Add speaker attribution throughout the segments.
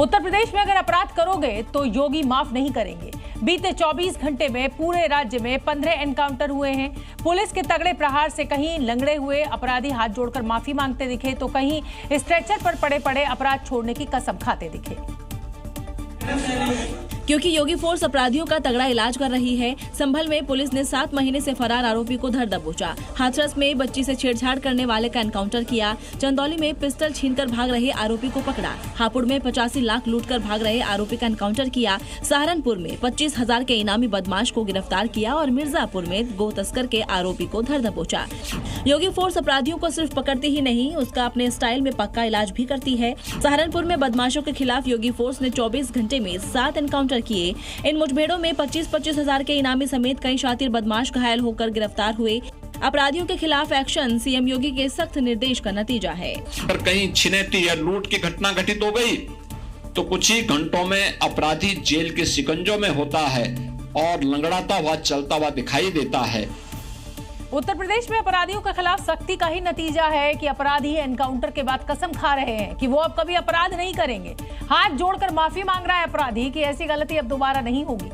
Speaker 1: उत्तर प्रदेश में अगर अपराध करोगे तो योगी माफ नहीं करेंगे। बीते 24 घंटे में पूरे राज्य में 15 एनकाउंटर हुए हैं। पुलिस के तगड़े प्रहार से कहीं लंगड़े हुए अपराधी हाथ जोड़कर माफी मांगते दिखे तो कहीं स्ट्रेचर पर पड़े पड़े अपराध छोड़ने की कसम खाते दिखे।
Speaker 2: क्योंकि योगी फोर्स अपराधियों का तगड़ा इलाज कर रही है, संभल में पुलिस ने 7 महीने से फरार आरोपी को धर दबोचा। हाथरस में बच्ची से छेड़छाड़ करने वाले का एनकाउंटर किया। चंदौली में पिस्टल छीनकर भाग रहे आरोपी को पकड़ा। हापुड़ में 85 लाख लूटकर भाग रहे आरोपी का एनकाउंटर किया। सहारनपुर में 25,000 के इनामी बदमाश को गिरफ्तार किया और मिर्जापुर में गो तस्कर के आरोपी को धर दबोचा। योगी फोर्स अपराधियों को सिर्फ पकड़ती ही नहीं, उसका अपने स्टाइल में पक्का इलाज भी करती है। सहारनपुर में बदमाशों के खिलाफ योगी फोर्स ने 24 घंटे में 7 एनकाउंटर किए। इन मुठभेड़ों में 25,000 के इनामी समेत कई शातिर बदमाश घायल होकर गिरफ्तार हुए। अपराधियों के खिलाफ एक्शन सीएम योगी के सख्त निर्देश का नतीजा है।
Speaker 3: अगर कहीं छिनैती या लूट की घटना घटित हो गई तो कुछ ही घंटों में अपराधी जेल के शिकंजों में होता है और लंगड़ाता हुआ चलता हुआ दिखाई देता है।
Speaker 1: उत्तर प्रदेश में अपराधियों के खिलाफ सख्ती का ही नतीजा है कि अपराधी एनकाउंटर के बाद कसम खा रहे हैं कि वो अब कभी अपराध नहीं करेंगे। हाथ जोड़कर माफी मांग रहा है अपराधी कि ऐसी गलती अब दोबारा नहीं होगी।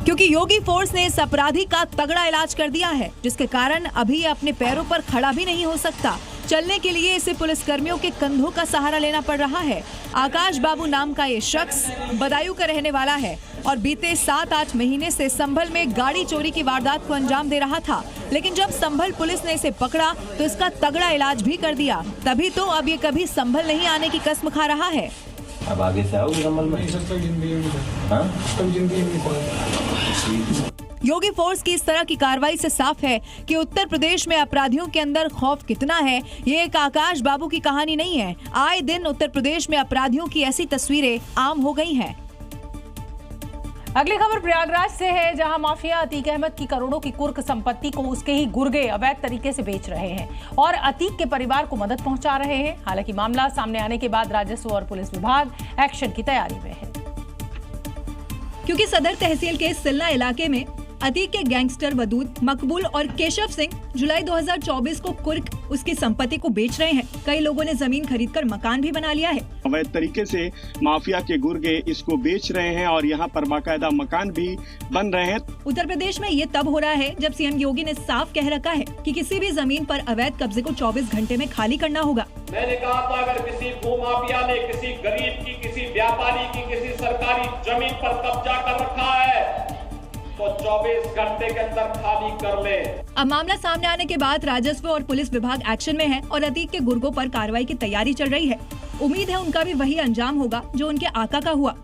Speaker 4: क्योंकि योगी फोर्स ने इस अपराधी का तगड़ा इलाज कर दिया है, जिसके कारण अभी ये अपने पैरों पर खड़ा भी नहीं हो सकता। चलने के लिए इसे पुलिसकर्मियों के कंधों का सहारा लेना पड़ रहा है। आकाश बाबू नाम का ये शख्स बदायूं का रहने वाला है और बीते 7-8 महीने से संभल में गाड़ी चोरी की वारदात को अंजाम दे रहा था। लेकिन जब संभल पुलिस ने इसे पकड़ा तो इसका तगड़ा इलाज भी कर दिया। तभी तो अब ये कभी संभल नहीं आने की कसम खा रहा है।
Speaker 5: अब आगे से आओगे संभल में?
Speaker 4: योगी फोर्स की इस तरह की कार्रवाई से साफ है कि उत्तर प्रदेश में अपराधियों के अंदर खौफ कितना है। ये एक आकाश बाबू की कहानी नहीं है। आए दिन उत्तर प्रदेश में अपराधियों की ऐसी तस्वीरें आम हो गई हैं।
Speaker 1: अगली खबर प्रयागराज से है, जहां माफिया अतीक अहमद की करोड़ों की कुर्क संपत्ति को उसके ही गुर्गे अवैध तरीके से बेच रहे हैं और अतीक के परिवार को मदद पहुंचा रहे हैं। हालांकि मामला सामने आने के बाद राजस्व और पुलिस विभाग एक्शन की तैयारी में है।
Speaker 6: क्योंकि सदर तहसील के सिल्ला इलाके में अतीक के गैंगस्टर वदूद, मकबूल और केशव सिंह जुलाई 2024 को कुर्क उसकी संपत्ति को बेच रहे हैं। कई लोगों ने जमीन खरीदकर मकान भी बना लिया है।
Speaker 7: अवैध तरीके से माफिया के गुर्गे इसको बेच रहे हैं और यहाँ पर बाकायदा मकान भी बन रहे हैं।
Speaker 6: उत्तर प्रदेश में ये तब हो रहा है जब सीएम योगी ने साफ कह रखा है कि किसी भी जमीन पर अवैध कब्जे को 24 घंटे में खाली करना होगा।
Speaker 8: मैंने कहा था अगर किसी भूमाफिया ने किसी गरीब की, किसी व्यापारी की, किसी सरकारी जमीन पर कब्जा कर रखा है तो 24 घंटे के अंदर खाली कर ले।
Speaker 6: अब मामला सामने आने के बाद राजस्व और पुलिस विभाग एक्शन में है और अतीक के गुर्गों पर कार्रवाई की तैयारी चल रही है। उम्मीद है उनका भी वही अंजाम होगा जो उनके आका का हुआ।